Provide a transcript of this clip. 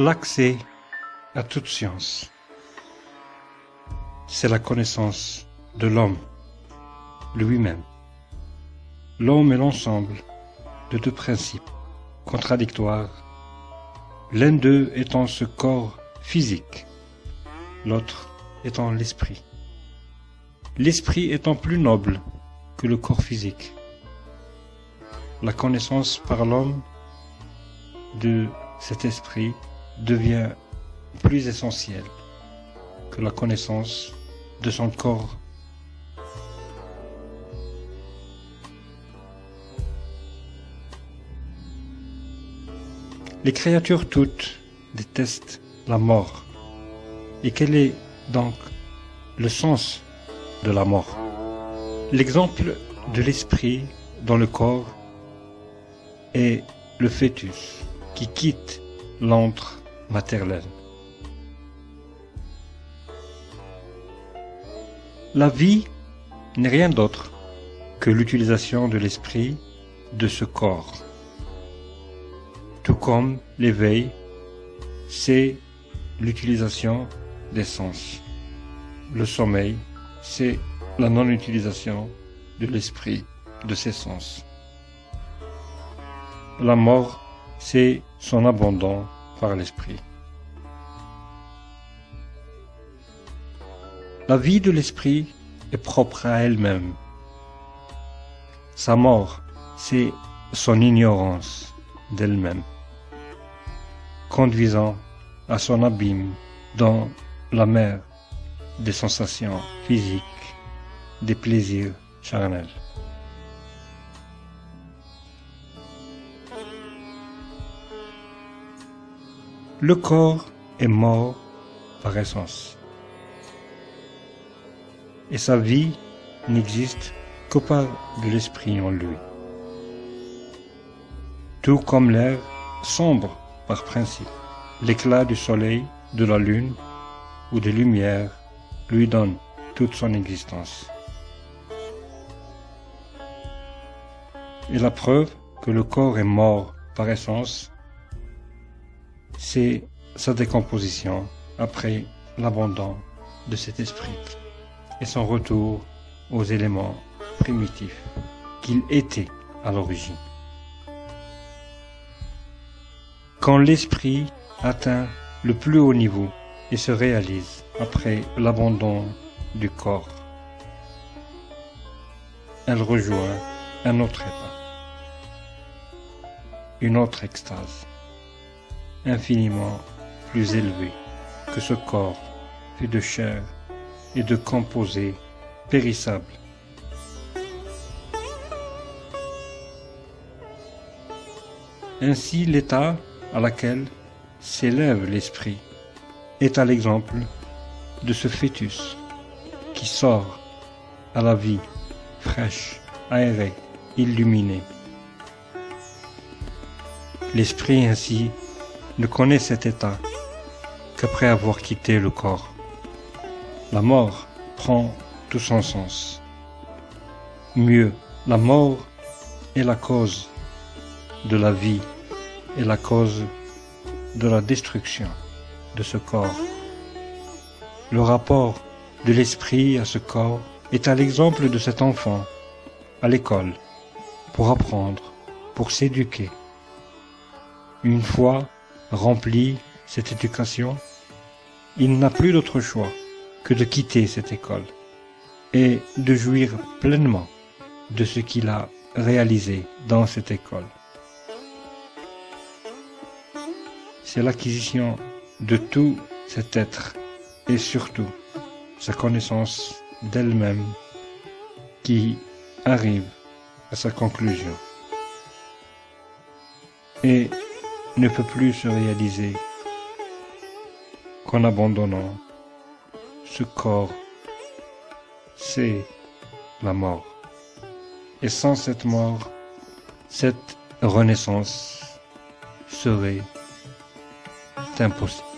l'accès à toute science. C'est la connaissance de l'homme lui-même. L'homme est l'ensemble de deux principes contradictoires, l'un d'eux étant ce corps physique, l'autre étant l'esprit. L'esprit étant plus noble que le corps physique. La connaissance par l'homme de cet esprit devient plus essentielle que la connaissance de son corps. Les créatures toutes détestent la mort. Et quel est donc le sens de la mort? L'exemple de l'esprit dans le corps est le fœtus qui quitte l'antre maternel. La vie n'est rien d'autre que l'utilisation de l'esprit de ce corps. Tout comme l'éveil, c'est l'utilisation des sens. Le sommeil, c'est la non-utilisation de l'esprit de ses sens. La mort, c'est son abandon par l'esprit. La vie de l'esprit est propre à elle-même. Sa mort, c'est son ignorance d'elle-même, conduisant à son abîme dans la mer des sensations physiques, des plaisirs charnels. Le corps est mort par essence, et sa vie n'existe que par de l'esprit en lui. Tout comme l'air sombre par principe, l'éclat du soleil, de la lune ou des lumières lui donne toute son existence. Et la preuve que le corps est mort par essence, c'est sa décomposition après l'abandon de cet esprit et son retour aux éléments primitifs qu'il était à l'origine. Quand l'esprit atteint le plus haut niveau et se réalise après l'abandon du corps, elle rejoint un autre état, une autre extase, infiniment plus élevée que ce corps fait de chair et de composés périssables. Ainsi, l'état à laquelle s'élève l'esprit est à l'exemple de ce fœtus qui sort à la vie fraîche, aérée, illuminée. L'esprit ainsi ne connaît cet état qu'après avoir quitté le corps. La mort prend tout son sens. Mieux, la mort est la cause de la vie et la cause de la destruction de ce corps. Le rapport de l'esprit à ce corps est à l'exemple de cet enfant à l'école pour apprendre, pour s'éduquer. Une fois rempli cette éducation, il n'a plus d'autre choix que de quitter cette école et de jouir pleinement de ce qu'il a réalisé dans cette école. C'est l'acquisition de tout cet être et surtout sa connaissance d'elle-même qui arrive à sa conclusion et ne peut plus se réaliser qu'en abandonnant ce corps. C'est la mort. Et sans cette mort, cette renaissance serait impossible.